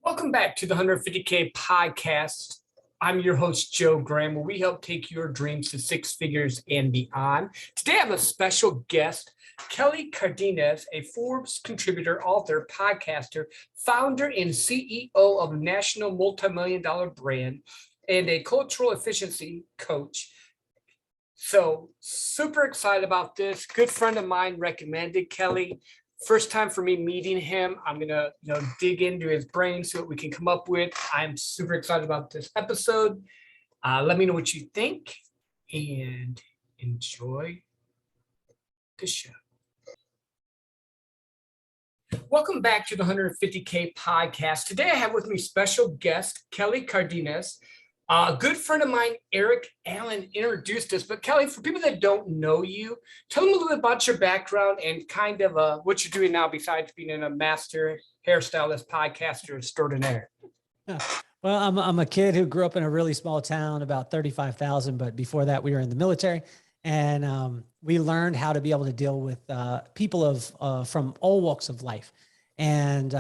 Welcome back to the 150K podcast. I'm your host, Joe Graham, where we help take your dreams to six figures and beyond. Today, I have a special guest, Kelly Cardenas, a Forbes contributor, author, podcaster, founder, and CEO of a national multi-million-dollar brand, and a cultural efficiency coach. So super excited about this. Good friend of mine recommended Kelly. First time for me meeting him. I'm gonna, dig into his brain, see what we can come up with. I'm super excited about this episode. Let me know what you think and enjoy the show. Welcome back to the 150K podcast. Today I have with me special guest Kelly Cardenas. A good friend of mine, Eric Allen, introduced us. But Kelly, for people that don't know you, tell them a little bit about your background and kind of what you're doing now besides being a master hairstylist, podcaster, extraordinaire. Well, I'm a kid who grew up in a really small town, about 35,000. But before that, we were in the military, and we learned how to be able to deal with people from all walks of life. And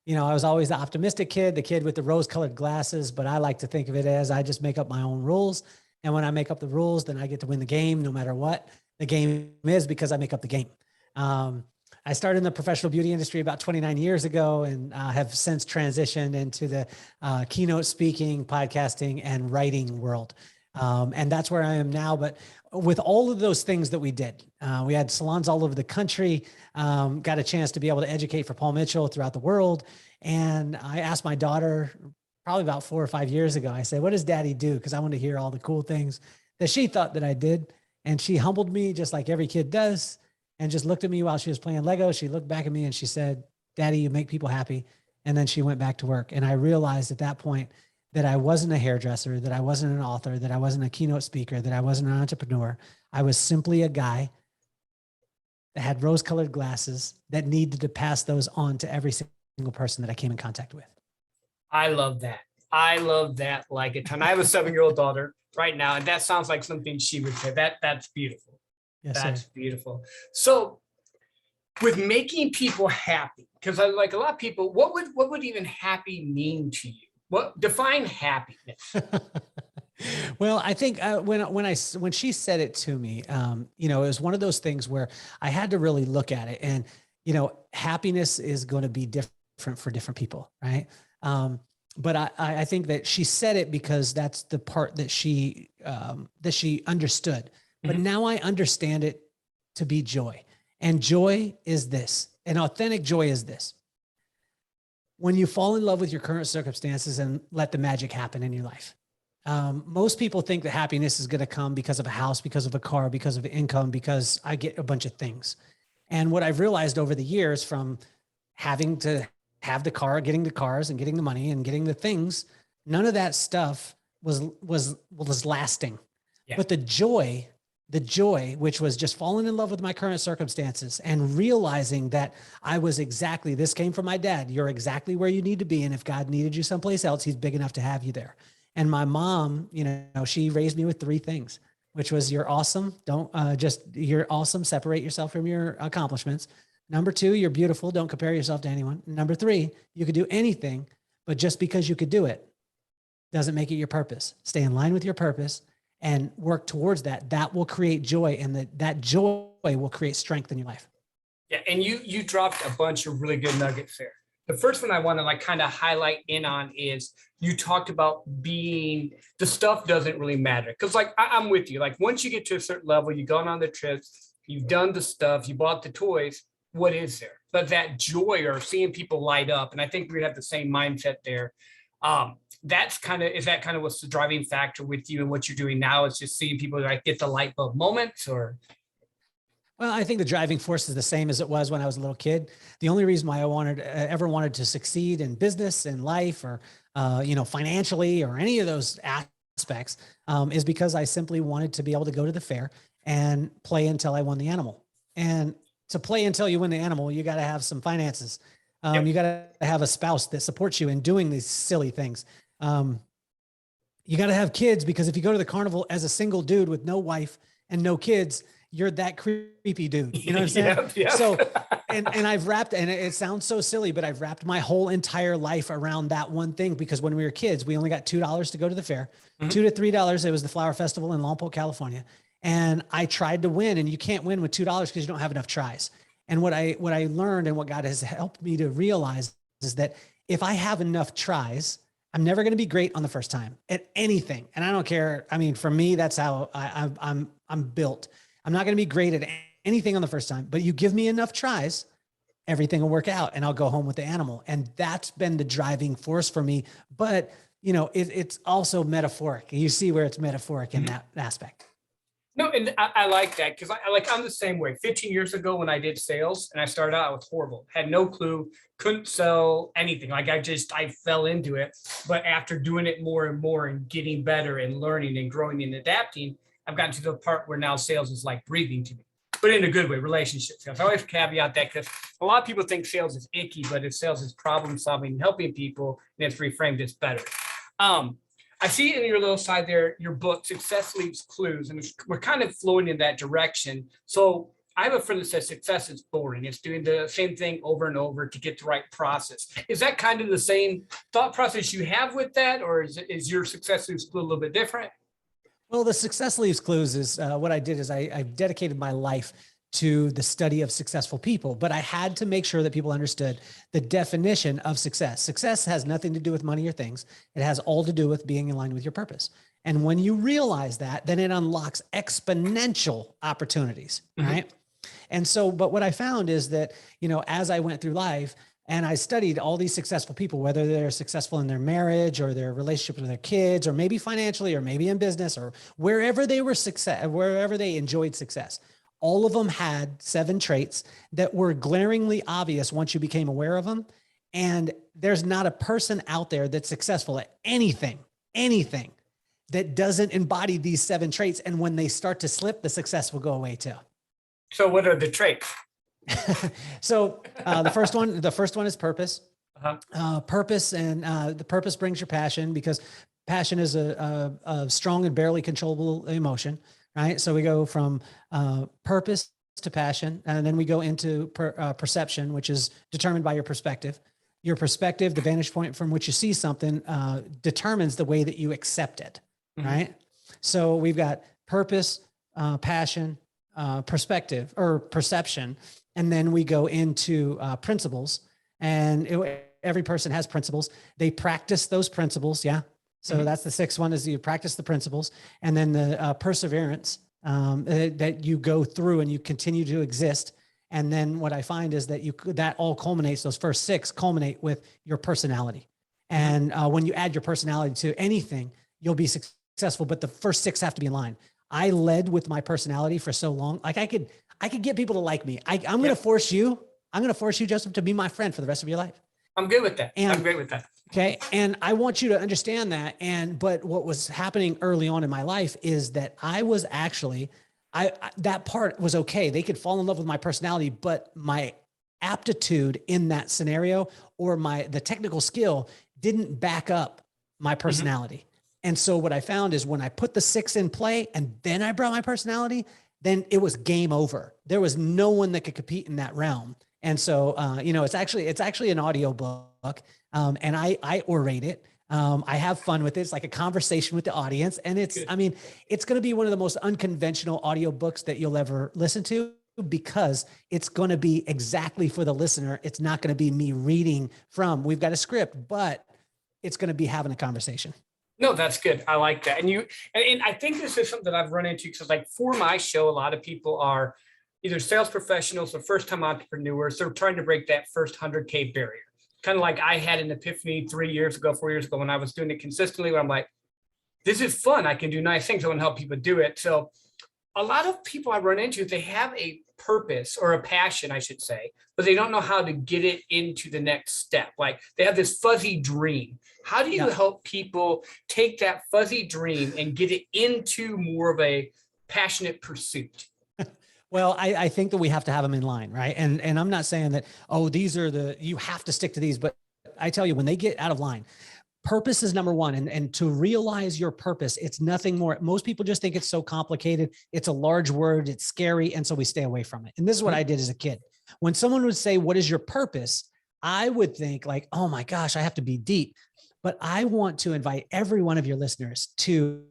I was always the optimistic kid, the kid with the rose-colored glasses, but I like to think of it as I just make up my own rules. And when I make up the rules, then I get to win the game no matter what the game is, because I make up the game. I started in the professional beauty industry about 29 years ago and have since transitioned into the keynote speaking, podcasting, and writing world. And that's where I am now. But with all of those things that we did, we had salons all over the country, got a chance to be able to educate for Paul Mitchell throughout the world. And I asked my daughter probably about 4 or 5 years ago, I said, what does daddy do? Because I want to hear all the cool things that she thought that I did. And she humbled me just like every kid does, and just looked at me while she was playing Lego. She looked back at me and she said, Daddy, you make people happy. And then she went back to work. And I realized at that point that I wasn't a hairdresser, that I wasn't an author, that I wasn't a keynote speaker, that I wasn't an entrepreneur. I was simply a guy that had rose-colored glasses that needed to pass those on to every single person that I came in contact with. I love that. I love that like a ton. I have a 7-year-old daughter right now, and that sounds like something she would say. That's beautiful. Yes, that's sir. beautiful. So with making people happy, because I like a lot of people, what would even happy mean to you? What define happiness? Well, I think when she said it to me, it was one of those things where I had to really look at it, and happiness is going to be different for different people, right? But I think that she said it because that's the part that she understood. But now I understand it to be joy, and joy is this. An authentic joy is this. When you fall in love with your current circumstances and let the magic happen in your life. Most people think that happiness is going to come because of a house, because of a car, because of income, because I get a bunch of things. And what I've realized over the years, from having to have the car, getting the cars and getting the money and getting the things, none of that stuff was lasting. Yeah. But the joy, which was just falling in love with my current circumstances and realizing that this came from my dad. You're exactly where you need to be. And if God needed you someplace else, he's big enough to have you there. And my mom, she raised me with 3 things, which was you're awesome. You're awesome. Separate yourself from your accomplishments. Number 2, you're beautiful. Don't compare yourself to anyone. Number 3, you could do anything, but just because you could do it doesn't make it your purpose. Stay in line with your purpose and work towards that. That will create joy, and that joy will create strength in your life. Yeah. And you dropped a bunch of really good nuggets there. The first one I want to kind of highlight in on is you talked about being the stuff doesn't really matter. Because I'm with you. Like once you get to a certain level, you've gone on the trips, you've done the stuff, you bought the toys. What is there? But that joy or seeing people light up. And I think we have the same mindset there. Is that kind of what's the driving factor with you and what you're doing now? Is just seeing people get the light bulb moments, or? Well, I think the driving force is the same as it was when I was a little kid. The only reason why I ever wanted to succeed in business and life, or, financially, or any of those aspects, is because I simply wanted to be able to go to the fair and play until I won the animal. And to play until you win the animal, you got to have some finances. You got to have a spouse that supports you in doing these silly things. You got to have kids, because if you go to the carnival as a single dude with no wife and no kids, you're that creepy dude. You know what I'm saying? Yep, yep. So, and I've wrapped, and it sounds so silly, but I've wrapped my whole entire life around that one thing, because when we were kids, we only got $2 to go to the fair, $2 to $3. It was the Flower Festival in Lompoc, California. And I tried to win, and you can't win with $2 because you don't have enough tries. And what I learned, and what God has helped me to realize, is that if I have enough tries, I'm never going to be great on the first time at anything. And I don't care. I mean, for me, that's how I'm built. I'm not going to be great at anything on the first time, but you give me enough tries, everything will work out, and I'll go home with the animal. And that's been the driving force for me. But you know, it's also metaphoric. You see where it's metaphoric in that aspect. No, and I like that, because I'm the same way. 15 years ago when I did sales and I started out, I was horrible, had no clue, couldn't sell anything. Like I fell into it. But after doing it more and more and getting better and learning and growing and adapting, I've gotten to the part where now sales is like breathing to me, but in a good way, relationship sales. I always caveat that, because a lot of people think sales is icky, but if sales is problem solving, helping people, and it's reframed, it's better. I see in your little side there, your book, Success Leaves Clues, and we're kind of flowing in that direction. So I have a friend that says success is boring. It's doing the same thing over and over to get the right process. Is that kind of the same thought process you have with that, or is your Success Leaves Clue a little bit different? Well, the Success Leaves Clues is what I did is I dedicated my life to the study of successful people, but I had to make sure that people understood the definition of success. Success has nothing to do with money or things. It has all to do with being in line with your purpose. And when you realize that, then it unlocks exponential opportunities, right? And so, but what I found is that, you know, as I went through life and I studied all these successful people, whether they're successful in their marriage or their relationship with their kids, or maybe financially, or maybe in business, or wherever they were wherever they enjoyed success, all of them had 7 traits that were glaringly obvious once you became aware of them. And there's not a person out there that's successful at anything that doesn't embody these 7 traits. And when they start to slip, the success will go away too. So what are the traits? So the first one is purpose. Purpose, and the purpose brings your passion, because passion is a strong and barely controllable emotion. Right. So we go from purpose to passion, and then we go into perception, which is determined by your perspective. Your perspective, the vantage point from which you see something, determines the way that you accept it. Right. So we've got purpose, passion, perspective, or perception. And then we go into principles, and every person has principles. They practice those principles. Yeah. So that's the 6th one, is you practice the principles, and then the perseverance that you go through and you continue to exist. And then what I find is that that all culminates, those first 6 culminate with your personality. And when you add your personality to anything, you'll be successful, but the first 6 have to be in line. I led with my personality for so long. Like I could get people to like me. I'm going to force you, Joseph, to be my friend for the rest of your life. I'm good with that. I'm great with that. Okay. And I want you to understand that. But what was happening early on in my life is that I was actually, that part was okay. They could fall in love with my personality, but my aptitude in that scenario, or the technical skill, didn't back up my personality. And so what I found is when I put the 6 in play and then I brought my personality, then it was game over. There was no one that could compete in that realm. And so, you know, it's actually an audio book. And I orate it. I have fun with it. It's like a conversation with the audience. And it's going to be one of the most unconventional audio books that you'll ever listen to, because it's going to be exactly for the listener. It's not going to be me reading from, we've got a script, but it's going to be having a conversation. No, that's good. I like that. And I think this is something that I've run into, because like for my show, a lot of people are either sales professionals or first-time entrepreneurs. They're trying to break that first 100K barrier. Kind of like I had an epiphany 4 years ago, when I was doing it consistently, where I'm like, this is fun. I can do nice things. I want to help people do it. So a lot of people I run into, they have a purpose or a passion, I should say, but they don't know how to get it into the next step. Like they have this fuzzy dream. How do you help people take that fuzzy dream and get it into more of a passionate pursuit? Well, I think that we have to have them in line, right? And I'm not saying that, oh, these are you have to stick to these, but I tell you, when they get out of line, purpose is number one. And to realize your purpose, it's nothing more. Most people just think it's so complicated. It's a large word. It's scary. And so we stay away from it. And this is what I did as a kid. When someone would say, what is your purpose? I would think like, oh my gosh, I have to be deep. But I want to invite every one of your listeners to,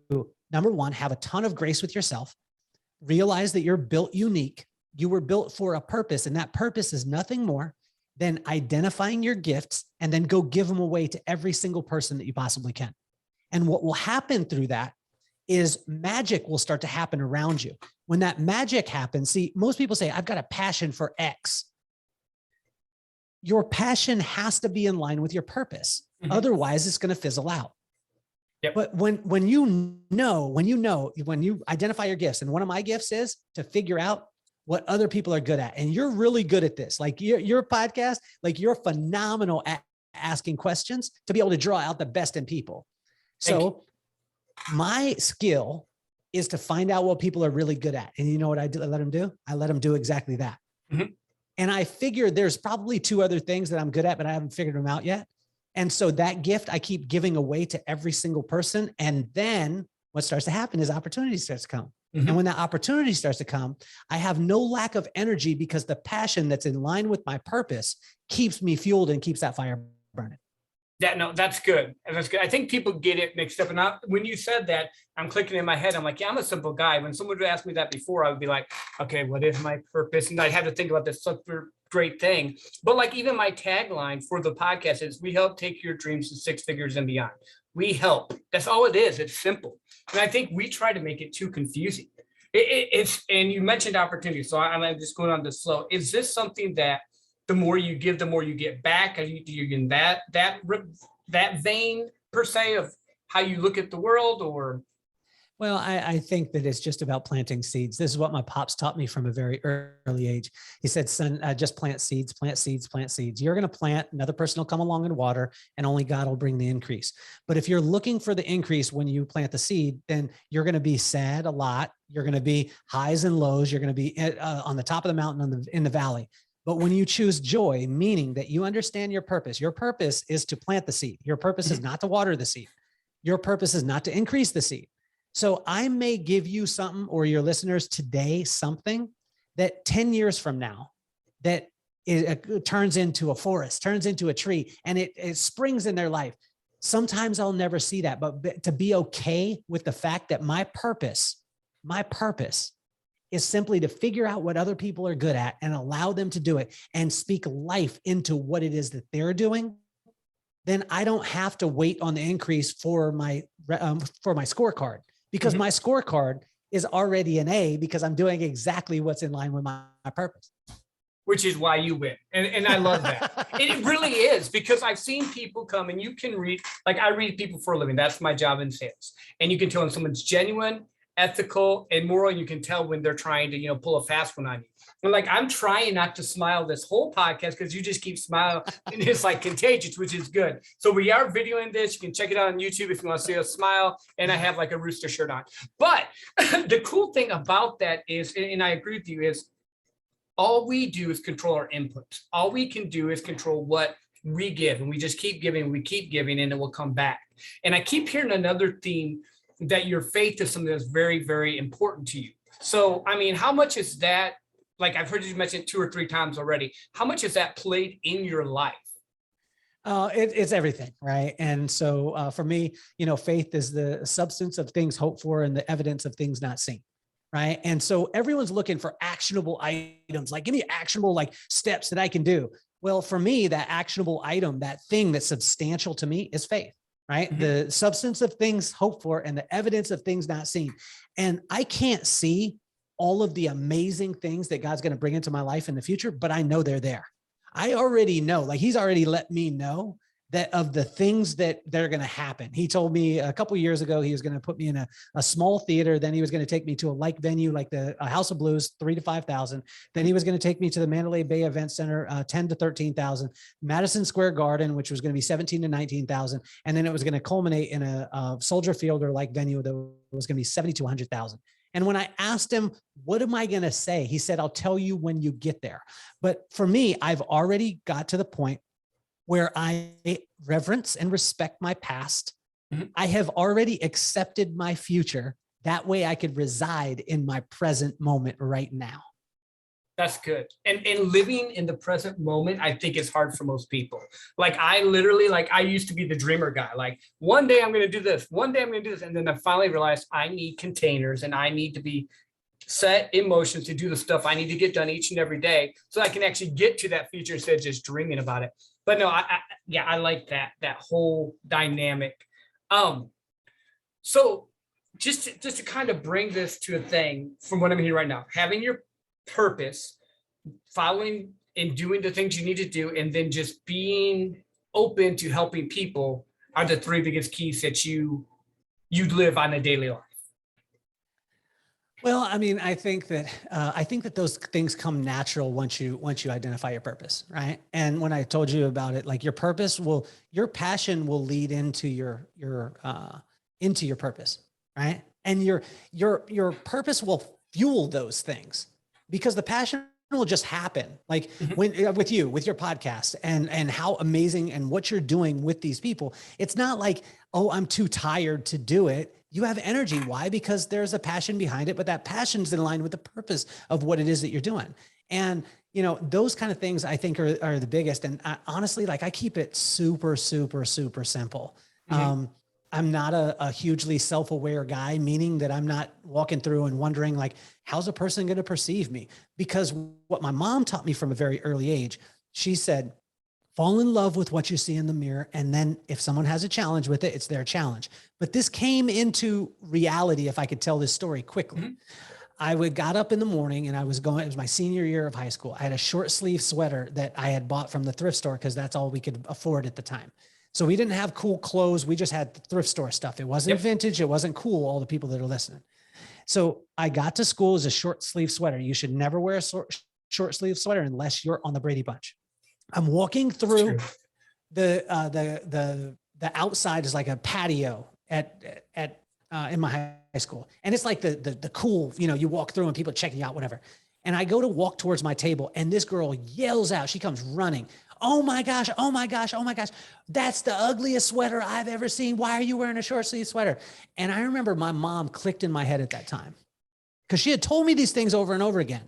number one, have a ton of grace with yourself. Realize that you're built unique. You were built for a purpose, and that purpose is nothing more than identifying your gifts and then go give them away to every single person that you possibly can. And what will happen through that is magic will start to happen around you. When that magic happens, see, most people say, I've got a passion for X. Your passion has to be in line with your purpose. Otherwise, it's going to fizzle out. Yep. But when you identify your gifts, and one of my gifts is to figure out what other people are good at. And you're really good at this. Like your podcast, like you're phenomenal at asking questions to be able to draw out the best in people. So my skill is to find out what people are really good at. And you know what I do? I let them do? I let them do exactly that. And I figure there's probably 2 other things that I'm good at, but I haven't figured them out yet. And so that gift I keep giving away to every single person. And then what starts to happen is opportunity starts to come. And when that opportunity starts to come, I have no lack of energy because the passion that's in line with my purpose keeps me fueled and keeps that fire burning. That's good. That's good. I think people get it mixed up. And when you said that, I'm clicking in my head. I'm like, yeah, I'm a simple guy. When someone would ask me that before, I would be like, okay, what is my purpose? And I'd have to think about this super great thing. But like even my tagline for the podcast is, we help take your dreams to 6 figures and beyond. We help. That's all it is. It's simple. And I think we try to make it too confusing. It's, and you mentioned opportunity. So I'm just going on this slow. Is this something that the more you give, the more you get back? Are you in that vein per se of how you look at the world? Or? Well, I think that it's just about planting seeds. This is what my pops taught me from a very early age. He said, son, just plant seeds, plant seeds, plant seeds. You're going to plant, another person will come along and water, and only God will bring the increase. But if you're looking for the increase when you plant the seed, then you're going to be sad a lot. You're going to be highs and lows. You're going to be on the top of the mountain, in the valley. But when you choose joy, meaning that you understand your purpose is to plant the seed. Your purpose is not to water the seed. Your purpose is not to increase the seed. So I may give you something, or your listeners today, something that 10 years from now, that turns into a forest, turns into a tree, and it springs in their life. Sometimes I'll never see that, but to be okay with the fact that my purpose is simply to figure out what other people are good at and allow them to do it and speak life into what it is that they're doing, then I don't have to wait on the increase for my scorecard, because my scorecard is already an A, because I'm doing exactly what's in line with my purpose. Which is why you win. And I love that. It really is, because I've seen people come, and you can read, like I read people for a living. That's my job in sales. And you can tell when someone's genuine, ethical, and moral. You can tell when they're trying to, pull a fast one on you. And like, I'm trying not to smile this whole podcast because you just keep smiling, and it's like contagious, which is good. So we are videoing this. You can check it out on YouTube if you want to see us smile. And I have like a rooster shirt on. But the cool thing about that is, and I agree with you, is all we do is control our inputs. All we can do is control what we give, and we just keep giving, and it will come back. And I keep hearing another theme, that your faith is something that's very, very important to you. So, I mean, how much is that? Like I've heard you mention it 2 or 3 times already. How much has that played in your life? It's everything, right? And so for me, faith is the substance of things hoped for and the evidence of things not seen, right? And so everyone's looking for actionable items, like give me actionable like steps that I can do. Well, for me, that actionable item, that thing that's substantial to me is faith. Right? The substance of things hoped for and the evidence of things not seen. And I can't see all of the amazing things that God's going to bring into my life in the future, but I know they're there. I already know, like he's already let me know that of the things that they're going to happen. He told me a couple of years ago, he was going to put me in a small theater. Then he was going to take me to a like venue, like the House of Blues, 3,000 to 5,000. Then he was going to take me to the Mandalay Bay Event Center, 10,000 to 13,000, Madison Square Garden, which was going to be 17,000 to 19,000. And then it was going to culminate in a Soldier Field or like venue that was going to be 70,000 to 100,000. And when I asked him, what am I going to say? He said, I'll tell you when you get there. But for me, I've already got to the point where I reverence and respect my past. Mhm. I have already accepted my future. That way I could reside in my present moment right now. That's good. And living in the present moment, I think is hard for most people. Like I literally, like I used to be the dreamer guy. Like one day I'm going to do this, one day I'm going to do this. And then I finally realized I need containers and I need to be set in motion to do the stuff I need to get done each and every day so I can actually get to that future instead of just dreaming about it. But no, yeah, I like that whole dynamic. Um, so just to kind of bring this to a thing from what I'm hearing right now, having your purpose, following and doing the things you need to do, and then just being open to helping people are the three biggest keys that you live on a daily life. Well, I mean, I think that those things come natural once you identify your purpose, right? And when I told you about it, like your passion will lead into your purpose, right? And your purpose will fuel those things because the passion will just happen. Like when with your podcast and how amazing and what you're doing with these people. It's not like, oh, I'm too tired to do it. You have energy. Why? Because there's a passion behind it, but that passion's in line with the purpose of what it is that you're doing. And, those kind of things I think are the biggest. And honestly, like I keep it super, super, super simple. I'm not a hugely self-aware guy, meaning that I'm not walking through and wondering like, how's a person going to perceive me? Because what my mom taught me from a very early age, she said, fall in love with what you see in the mirror. And then if someone has a challenge with it, it's their challenge. But this came into reality, if I could tell this story quickly. Got up in the morning and it was my senior year of high school. I had a short sleeve sweater that I had bought from the thrift store because that's all we could afford at the time. So we didn't have cool clothes. We just had thrift store stuff. It wasn't vintage. It wasn't cool. All the people that are listening. So I got to school as a short sleeve sweater. You should never wear a short sleeve sweater unless you're on the Brady Bunch. I'm walking through the outside is like a patio in my high school. And it's like the cool, you walk through and people checking you out, whatever. And I go to walk towards my table and this girl yells out, she comes running. Oh my gosh, oh my gosh, oh my gosh. That's the ugliest sweater I've ever seen. Why are you wearing a short sleeve sweater? And I remember my mom clicked in my head at that time because she had told me these things over and over again,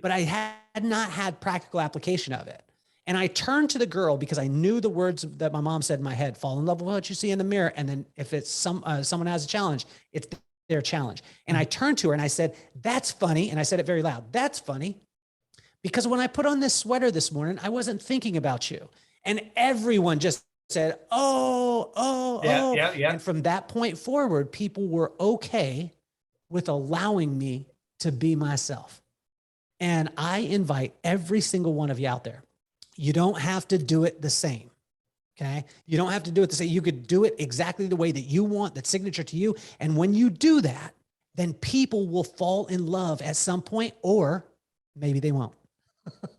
but I had not had practical application of it. And I turned to the girl because I knew the words that my mom said in my head, fall in love with what you see in the mirror. And then if it's someone has a challenge, it's their challenge. And I turned to her and I said, that's funny. And I said it very loud. That's funny. Because when I put on this sweater this morning, I wasn't thinking about you. And everyone just said, oh. Yeah. And from that point forward, people were okay with allowing me to be myself. And I invite every single one of you out there. You don't have to do it the same. Okay. You don't have to do it the same. You could do it exactly the way that you want, that's signature to you. And when you do that, then people will fall in love at some point, or maybe they won't.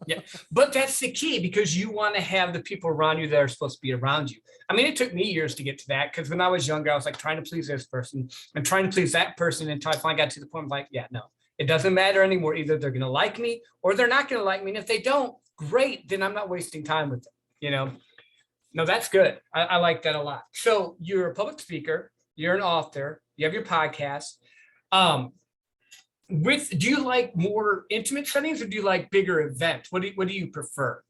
Yeah, but that's the key because you want to have the people around you that are supposed to be around you. I mean, it took me years to get to that because when I was younger, I was like trying to please this person and trying to please that person until I finally got to the point of like, yeah, no, it doesn't matter anymore. Either they're going to like me or they're not going to like me. And if they don't, great, then I'm not wasting time with them, No, that's good. I like that a lot. So you're a public speaker, you're an author, you have your podcast. Do you like more intimate settings or do you like bigger events? What do you prefer?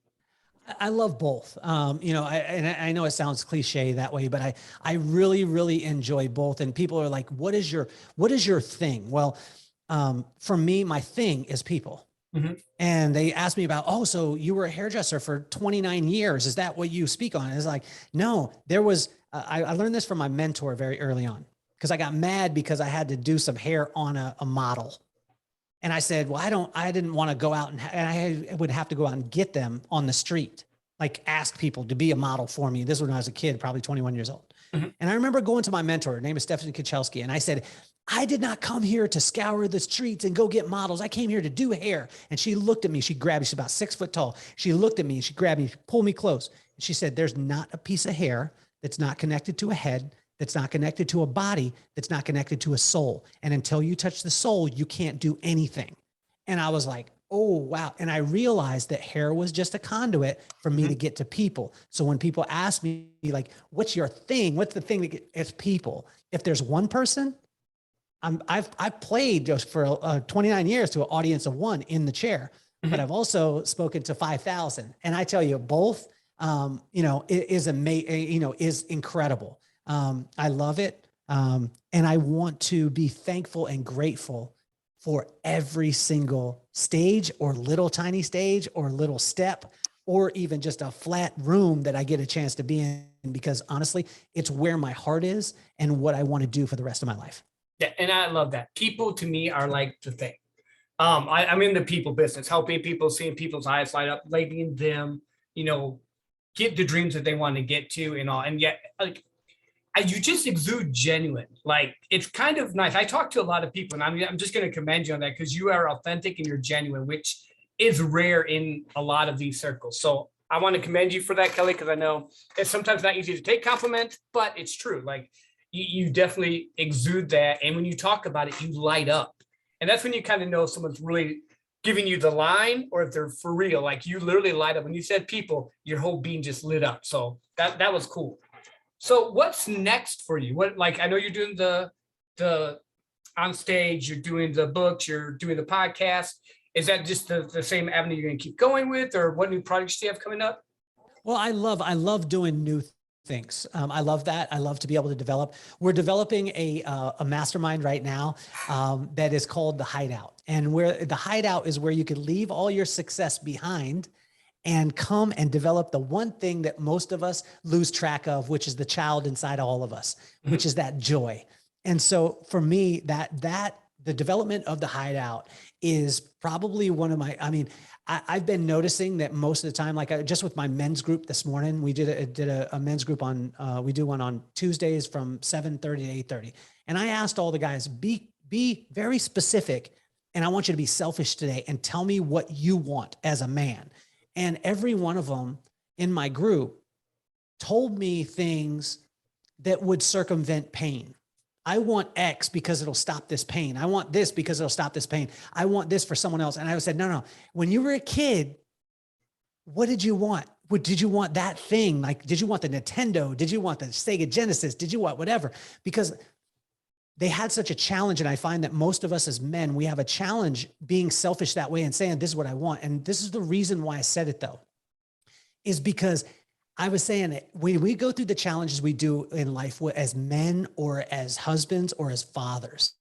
I love both. I know it sounds cliche that way, but I really, really enjoy both. And people are like, what is your thing? Well, for me, my thing is people. And they asked me about, so you were a hairdresser for 29 years. Is that what you speak on? It's like, no, I learned this from my mentor very early on because I got mad because I had to do some hair on a model. And I said, well, I didn't want to go out and I would have to go out and get them on the street, like ask people to be a model for me. This was when I was a kid, probably 21 years old. And I remember going to my mentor, her name is Stephanie Kachelski. And I said, I did not come here to scour the streets and go get models. I came here to do hair. And she looked at me, she grabbed me, she's about 6 foot tall. She looked at me and she grabbed me, pulled me close. And she said, there's not a piece of hair that's not connected to a head, that's not connected to a body, that's not connected to a soul. And until you touch the soul, you can't do anything. And I was like, oh, wow. And I realized that hair was just a conduit for me to Mhm. get to people. So when people ask me, like, what's your thing? What's the thing that it's people? If there's one person, I've played just for 29 years to an audience of one in the chair, but Mhm. I've also spoken to 5,000. And I tell you, both, is amazing, is incredible. I love it. And I want to be thankful and grateful for every single stage or little tiny stage or little step, or even just a flat room that I get a chance to be in, because honestly, it's where my heart is and what I want to do for the rest of my life. Yeah, and I love that. People to me are like the thing. I'm in the people business, helping people, seeing people's eyes light up, letting them, you know, get the dreams that they want to get to and all. And yet, like, you just exude genuine. Like, it's kind of nice. I talk to a lot of people, and I'm just going to commend you on that because you are authentic and you're genuine, which is rare in a lot of these circles. So I want to commend you for that, Kelly, because I know it's sometimes not easy to take compliments, but it's true. Like, you definitely exude that. And when you talk about it, you light up. And that's when you kind of know if someone's really giving you the line or if they're for real. Like, you literally light up. When you said people, your whole being just lit up. So that was cool. So what's next for you? What, like, I know you're doing the on stage, you're doing the books, you're doing the podcast. Is that just the same avenue you're gonna keep going with, or what new projects do you have coming up? Well, I love doing new things. I love that. I love to be able to develop. We're developing a mastermind right now, that is called the Hideout, and where the Hideout is where you can leave all your success behind and come and develop the one thing that most of us lose track of, which is the child inside all of us, which Mhm. is that joy. And so for me, that the development of the Hideout is probably one of my, I mean, I've been noticing that most of the time, like just with my men's group this morning, we did a men's group on, we do one on Tuesdays from 7:30 to 8:30. And I asked all the guys, be very specific. And I want you to be selfish today and tell me what you want as a man. And every one of them in my group told me things that would circumvent pain. I want X because it'll stop this pain. I want this because it'll stop this pain. I want this for someone else. And I said, no, no. When you were a kid, what did you want? What did you want that thing? Like, did you want the Nintendo? Did you want the Sega Genesis? Did you want whatever? Because they had such a challenge. And I find that most of us as men, we have a challenge being selfish that way and saying, this is what I want. And this is the reason why I said it though, is because I was saying that when we go through the challenges we do in life as men or as husbands or as fathers,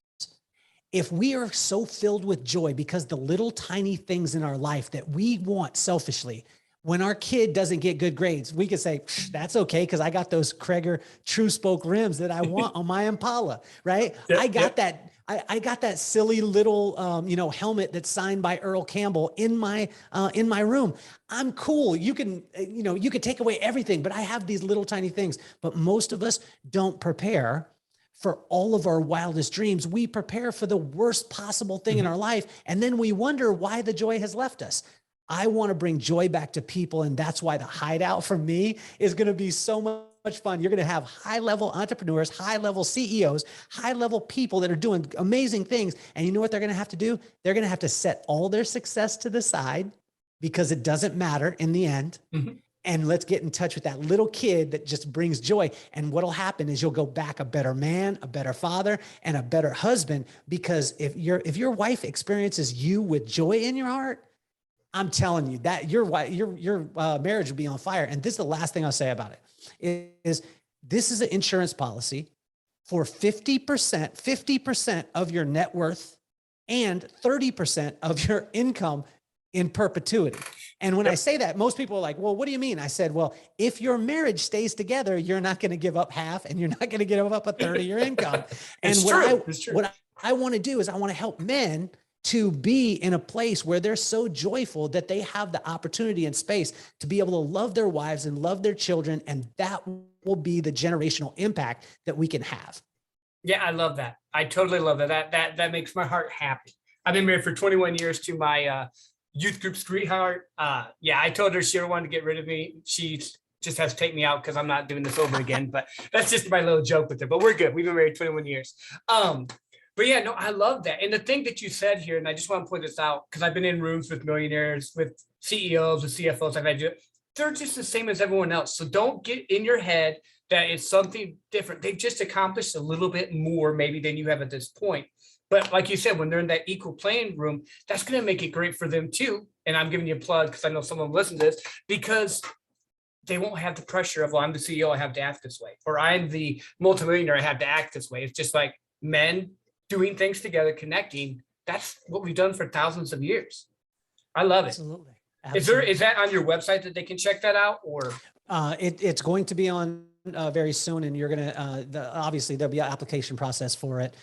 if we are so filled with joy because the little tiny things in our life that we want selfishly, when our kid doesn't get good grades, we could say, that's okay, because I got those Kreger True Spoke rims that I want on my Impala, right? Yep, I got yep. that. I got that silly little, helmet that's signed by Earl Campbell in my room. I'm cool. You can, you could take away everything, but I have these little tiny things. But most of us don't prepare for all of our wildest dreams. We prepare for the worst possible thing in Mhm. our life, and then we wonder why the joy has left us. I want to bring joy back to people, and that's why the Hideout for me is going to be so much fun. You're going to have high-level entrepreneurs, high-level CEOs, high-level people that are doing amazing things. And you know what they're going to have to do? They're going to have to set all their success to the side because it doesn't matter in the end. Mhm. And let's get in touch with that little kid that just brings joy. And what'll happen is you'll go back a better man, a better father, and a better husband. Because if your wife experiences you with joy in your heart, I'm telling you that your marriage will be on fire. And this is the last thing I'll say about it is this is an insurance policy for 50% of your net worth and 30% of your income in perpetuity. And when I Yep. say that, most people are like, well, what do you mean? I said, well, if your marriage stays together, you're not going to give up half and you're not going to give up a third of your income. It's And true. It's true. what I want to do is I want to help men to be in a place where they're so joyful that they have the opportunity and space to be able to love their wives and love their children. And that will be the generational impact that we can have. Yeah, I love that. I totally love that. That makes my heart happy. I've been married for 21 years to my youth group sweetheart. Yeah, I told her she ever wanted to get rid of me. She just has to take me out because I'm not doing this over again. But that's just my little joke with her. But we're good. We've been married 21 years. But But yeah, no, I love that. And the thing that you said here, and I just want to point this out because I've been in rooms with millionaires, with CEOs, with CFOs, I've had you, they're just the same as everyone else. So don't get in your head that it's something different. They've just accomplished a little bit more maybe than you have at this point. But like you said, when they're in that equal playing room, that's going to make it great for them too. And I'm giving you a plug because I know someone listens to this, because they won't have the pressure of, well, I'm the CEO, I have to act this way, or I'm the multimillionaire, I have to act this way. It's just like men doing things together, connecting. That's what we've done for thousands of years. I love it. Absolutely. Is that on your website that they can check that out, or? It's going to be on very soon, and you're gonna obviously there'll be an application process for it,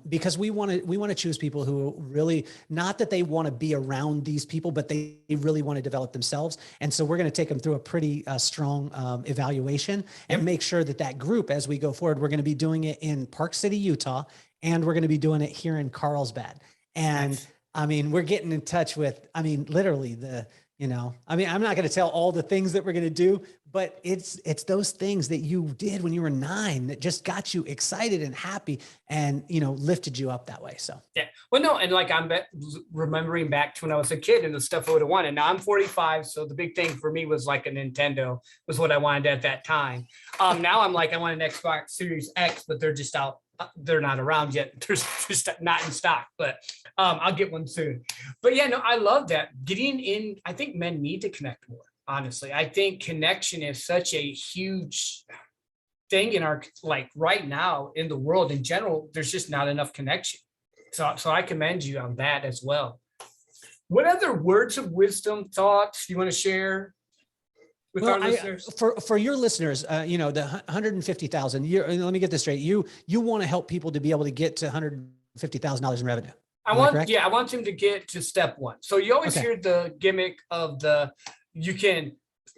because we want to choose people who really, not that they want to be around these people, but they really want to develop themselves. And so we're going to take them through a pretty strong evaluation and make sure that group, as we go forward, we're going to be doing it in Park City, Utah, and we're going to be doing it here in Carlsbad. And nice. I mean, we're getting in touch with, I mean, literally I'm not going to tell all the things that we're going to do, but it's those things that you did when you were 9 that just got you excited and happy and, lifted you up that way. So, yeah, well, no. And like, I'm remembering back to when I was a kid and the stuff I would have wanted. Now I'm 45. So the big thing for me was like a Nintendo was what I wanted at that time. Now I'm like, I want an Xbox Series X, but they're just out. They're not around yet. They're just not in stock, but I'll get one soon. But yeah, no, I love that. Getting in, I think men need to connect more, honestly. I think connection is such a huge thing in our, like right now in the world in general, there's just not enough connection. So I commend you on that as well. What other words of wisdom, thoughts you want to share with our listeners? For your listeners, the 150,000, let me get this straight. You want to help people to be able to get to $150,000 in revenue. I want them to get to step 1. So you always hear the gimmick of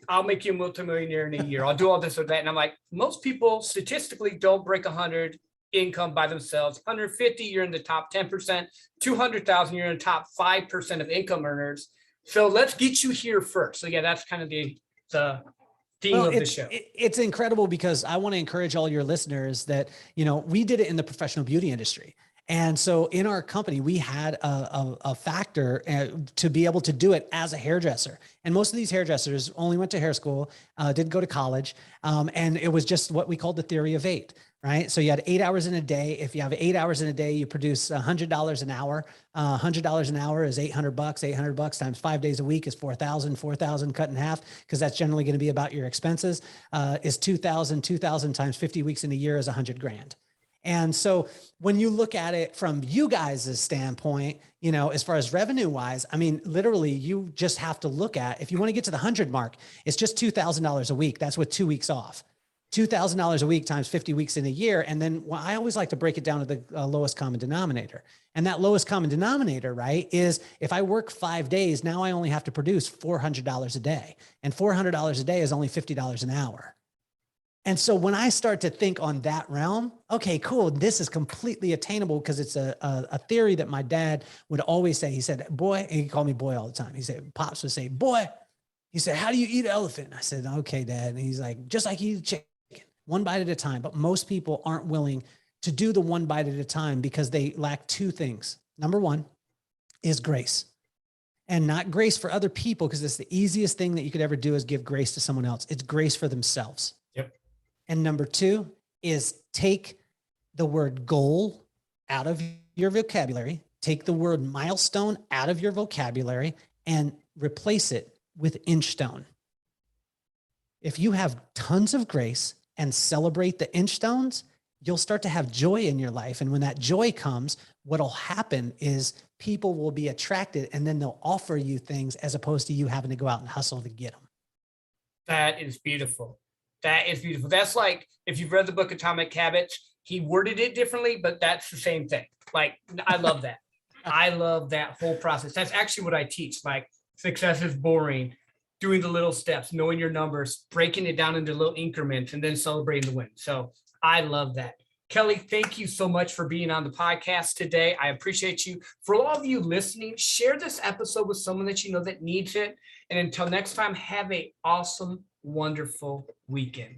I'll make you a multimillionaire in a year. I'll do all this or that. And I'm like, most people statistically don't break 100 income by themselves. 150, you're in the top 10%, 200,000, you're in the top 5% of income earners. So let's get you here first. So yeah, that's kind of the theme of the show. It's incredible because I want to encourage all your listeners that, we did it in the professional beauty industry. And so in our company, we had a factor to be able to do it as a hairdresser. And most of these hairdressers only went to hair school, didn't go to college. And it was just what we called the theory of 8, right? So you had 8 hours in a day. If you have 8 hours in a day, you produce $100 an hour. $100 an hour is $800. $800 times 5 days a week is 4,000 cut in half, because that's generally going to be about your expenses, is 2,000 times 50 weeks in a year is $100,000. And so when you look at it from you guys' standpoint, as far as revenue wise, I mean, literally you just have to look at, if you want to get to the 100 mark, it's just $2,000 a week. That's with 2 weeks off, $2,000 a week times 50 weeks in a year. And then I always like to break it down to the lowest common denominator. And that lowest common denominator, right, is if I work 5 days, now I only have to produce $400 a day, and $400 a day is only $50 an hour. And so when I start to think on that realm, okay, cool, this is completely attainable, because it's a theory that my dad would always say. He said, boy, and he called me boy all the time. He said, Pops would say, boy, he said, how do you eat an elephant? And I said, okay, Dad. And he's like, just like you eat chicken, one bite at a time. But most people aren't willing to do the one bite at a time because they lack 2 things. Number 1 is grace. And not grace for other people, because it's the easiest thing that you could ever do is give grace to someone else. It's grace for themselves. Yep. And number 2 is take the word goal out of your vocabulary, take the word milestone out of your vocabulary, and replace it with inchstone. If you have tons of grace and celebrate the inchstones, you'll start to have joy in your life. And when that joy comes, what'll happen is people will be attracted, and then they'll offer you things as opposed to you having to go out and hustle to get them. That is beautiful. That is beautiful. That's like, if you've read the book Atomic Habits, he worded it differently, but that's the same thing. Like, I love that. I love that whole process. That's actually what I teach. Like, success is boring, doing the little steps, knowing your numbers, breaking it down into little increments, and then celebrating the win. So I love that. Kelly, thank you so much for being on the podcast today. I appreciate you. For all of you listening, share this episode with someone that you know that needs it. And until next time, have an awesome, wonderful weekend.